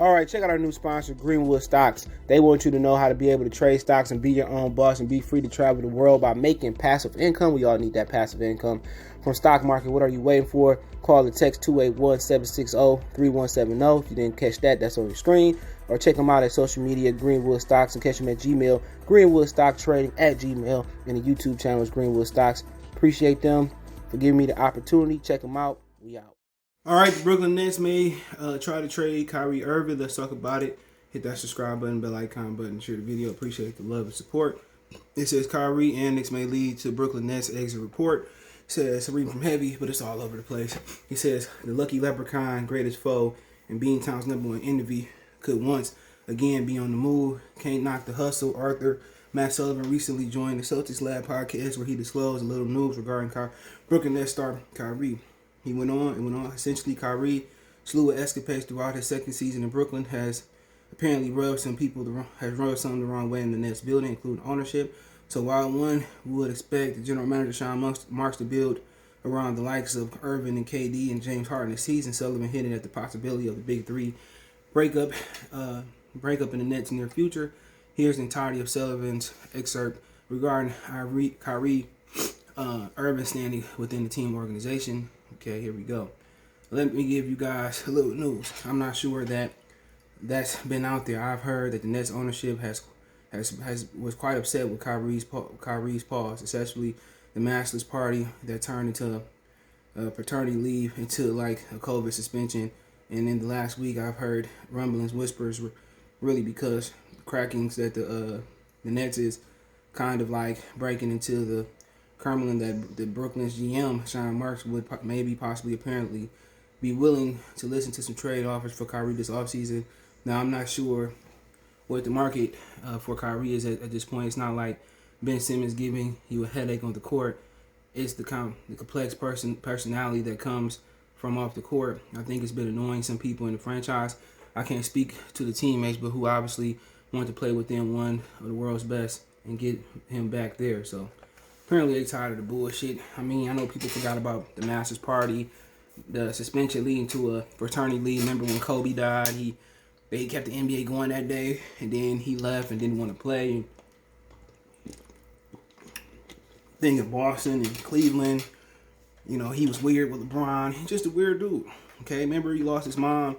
All right, check out our new sponsor, Greenwood Stocks. They want you to know how to be able to trade stocks and be your own boss and be free to travel the world by making passive income. We all need that passive income from stock market. What are you waiting for? Call or text 281-760-3170. If you didn't catch that, that's on your screen. Or check them out at social media, Greenwood Stocks, and catch them at Gmail, greenwoodstocktrading at Gmail, and the YouTube channel is Greenwood Stocks. Appreciate them for giving me the opportunity. Check them out. We out. All right, the Brooklyn Nets may try to trade Kyrie Irving. Let's talk about it. Hit that subscribe button, bell icon button, share the video. Appreciate the love and support. It says Kyrie and Knicks may lead to Brooklyn Nets exit report. It says reading from heavy, but it's all over the place. He says the lucky leprechaun, greatest foe, and Beantown's #1 envy could once again be on the move. Can't knock the hustle. Arthur Matt Sullivan recently joined the Celtics Lab podcast where he disclosed a little news regarding Brooklyn Nets star Kyrie. He went on. Essentially, Kyrie, slew of escapades throughout his second season in Brooklyn, has apparently rubbed some the wrong way in the Nets building, including ownership. So while one would expect the general manager Sean Marks to build around the likes of Irving and KD and James Harden this season, Sullivan hinted at the possibility of the Big Three breakup in the Nets' near future. Here's the entirety of Sullivan's excerpt regarding Kyrie Irving standing within the team organization. Okay, here we go. Let me give you guys a little news. I'm not sure that's been out there. I've heard that the Nets ownership was quite upset with Kyrie's pause, especially the massless party that turned into paternity leave into like a COVID suspension. And in the last week, I've heard rumblings, whispers, really because the crackings that the Nets is kind of like breaking into the Kremlin, that the Brooklyn's GM, Sean Marks, would apparently be willing to listen to some trade offers for Kyrie this offseason. Now, I'm not sure what the market for Kyrie is at this point. It's not like Ben Simmons giving you a headache on the court. It's the complex personality that comes from off the court. I think it's been annoying some people in the franchise. I can't speak to the teammates, but who obviously want to play within one of the world's best and get him back there. So apparently they tired of the bullshit. I mean, I know people forgot about the Masters party, the suspension leading to a fraternity leave. Remember when Kobe died? They kept the NBA going that day, and then he left and didn't want to play. Thing in Boston and Cleveland, you know, he was weird with LeBron. He's just a weird dude. Okay, remember he lost his mom,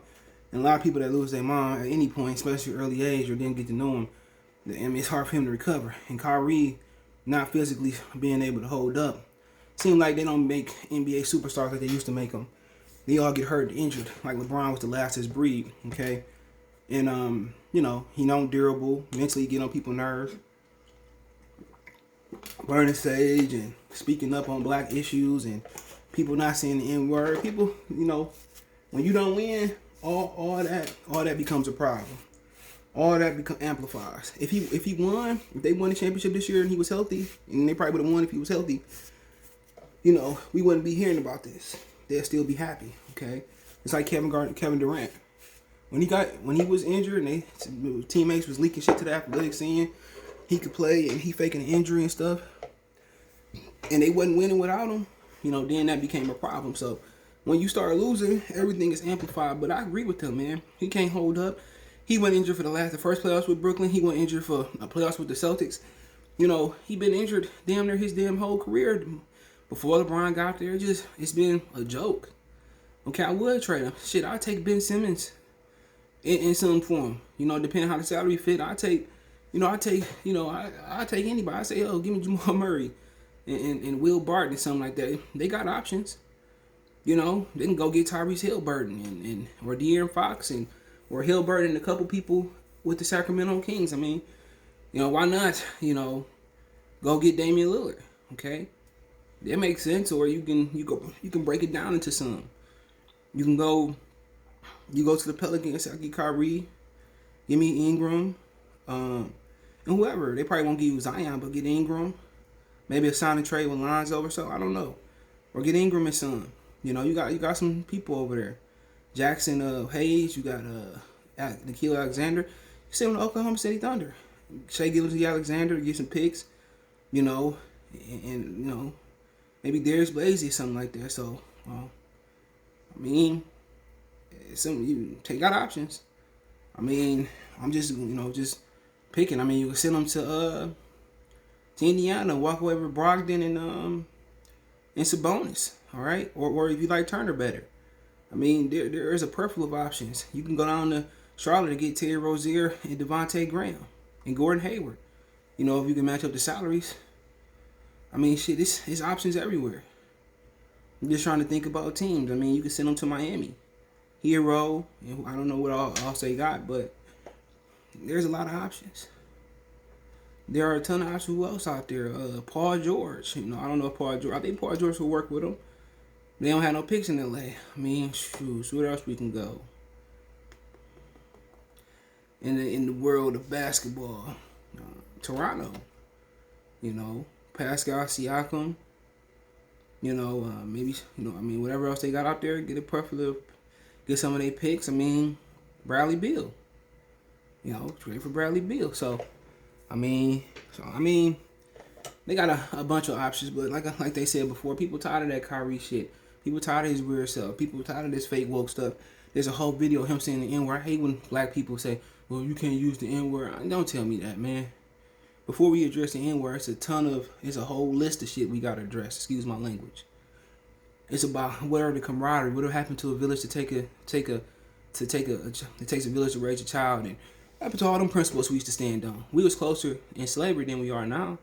and a lot of people that lose their mom at any point, especially early age, or didn't get to know him, I mean, it's hard for him to recover. And Kyrie, not physically being able to hold up, seems like they don't make NBA superstars like they used to make them. They all get hurt and injured. Like LeBron was the last of his breed. Okay, and you know, he not durable, mentally get on people's nerves, burning sage and speaking up on black issues and people not saying the N word. People, you know, when you don't win, all that becomes a problem. All that amplifies. If they won the championship this year and he was healthy, and they probably would have won if he was healthy, you know, we wouldn't be hearing about this. They'd still be happy. Okay, it's like Kevin Durant. When he was injured and teammates was leaking shit to the athletic scene, he could play and he faking an injury and stuff, and they wasn't winning without him. You know, then that became a problem. So when you start losing, everything is amplified. But I agree with him, man. He can't hold up. He went injured for the first playoffs with Brooklyn. He went injured for a playoffs with the Celtics. You know, he been injured damn near his damn whole career. Before LeBron got there, it's been a joke. Okay, I would trade him. Shit, I'd take Ben Simmons in some form. You know, depending how the salary fit, I take anybody. I say, oh, give me Jamal Murray and Will Barton and something like that. They got options. You know, they can go get Tyrese Haliburton or De'Aaron Fox or Haliburton and a couple people with the Sacramento Kings. I mean, you know, why not, you know, go get Damian Lillard, okay? That makes sense. Or you can break it down into some. You go to the Pelicans, I get Kyrie, give me Ingram, and whoever. They probably won't give you Zion, but get Ingram. Maybe a sign and trade with Lonzo or so, I don't know. Or get Ingram and son. You know, you got some people over there. Jackson Hayes, you got Nikhil Alexander. You send him to Oklahoma City Thunder. Shai Gilgeous-Alexander, get some picks, you know, and you know, maybe Darius Blazey or something like that. So, I mean, you got options. I mean, I'm just, just picking. I mean, you can send him to Indiana, walk away with Brogdon and Sabonis, all right? Or if you like Turner better. I mean, there is a plethora of options. You can go down to Charlotte to get Terry Rozier and Devontae Graham and Gordon Hayward. If you can match up the salaries. I mean, shit, it's options everywhere. I'm just trying to think about teams. I mean, you can send them to Miami. Hero, I don't know what else they got, but there's a lot of options. There are a ton of options. Who else out there? Paul George. I don't know if Paul George. I think Paul George will work with them. They don't have no picks in LA. I mean, shoot, where else we can go? In the world of basketball, Toronto. Pascal Siakam. Maybe whatever else they got out there, get some of their picks. I mean, Bradley Beal. Trade for Bradley Beal. So I mean, they got a bunch of options, but like they said before, people tired of that Kyrie shit. People tired of his weird self. People tired of this fake woke stuff. There's a whole video of him saying the N-word. I hate when black people say, well, you can't use the N-word. Don't tell me that, man. Before we address the N-word, it's a whole list of shit we got to address. Excuse my language. It's about whatever the camaraderie, whatever happened to a village it takes a village to raise a child, and happened to all them principles we used to stand on. We was closer in slavery than we are now.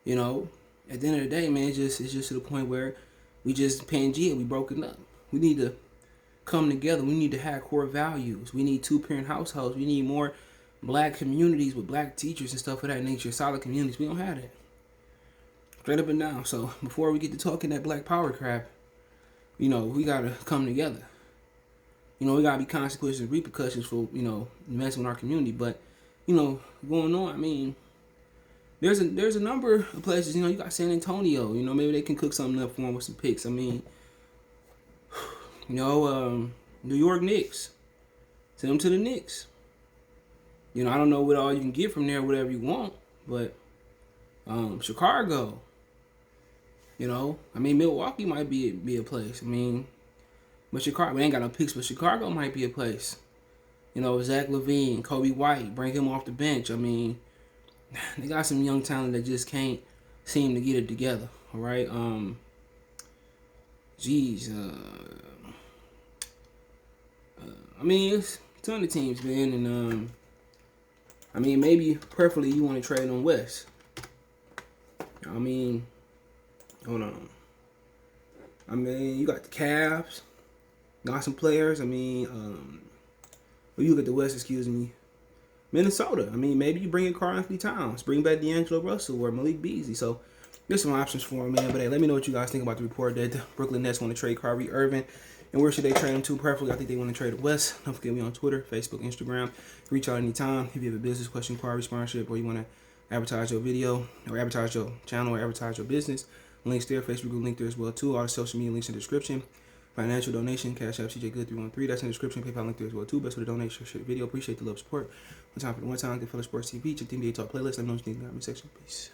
At the end of the day, man, it's just to the point where we just Pangea, we broken up. We need to come together. We need to have core values. We need 2-parent households. We need more black communities with black teachers and stuff of that nature, solid communities. We don't have that. Straight up and down. So before we get to talking that black power crap, we gotta come together. We gotta be consequences and repercussions for, messing with our community. But, going on, I mean, there's a number of places, you got San Antonio, maybe they can cook something up for them with some picks. I mean, New York Knicks. Send them to the Knicks. I don't know what all you can get from there, whatever you want, but Chicago. Milwaukee might be a place. But Chicago, we ain't got no picks, but Chicago might be a place. Zach LaVine, Kobe White, bring him off the bench. They got some young talent that just can't seem to get it together. All right. It's a ton of teams, man, and maybe preferably you want to trade on West. Hold on. You got the Cavs. Got some players. You look at the West, excuse me. Minnesota. Maybe you bring in Karl Anthony Towns. Bring back D'Angelo Russell or Malik Beasley. So, there's some options for him, man. But hey, let me know what you guys think about the report that the Brooklyn Nets want to trade Kyrie Irving. And where should they trade him to? Preferably, I think they want to trade the West. Don't forget me on Twitter, Facebook, Instagram. Reach out anytime if you have a business question, inquiry, sponsorship, or you want to advertise your video, or advertise your channel, or advertise your business. Links there, Facebook group link there as well too. All the social media links in the description. Financial donation, Cash App, CJ Good 313. That's in the description. PayPal link there as well too. Best way to donate, share the video. Appreciate the love, support. One time for the one time. Good fellow Sports TV. Check the NBA Talk playlist. Let me know what you think in the comment section. Peace.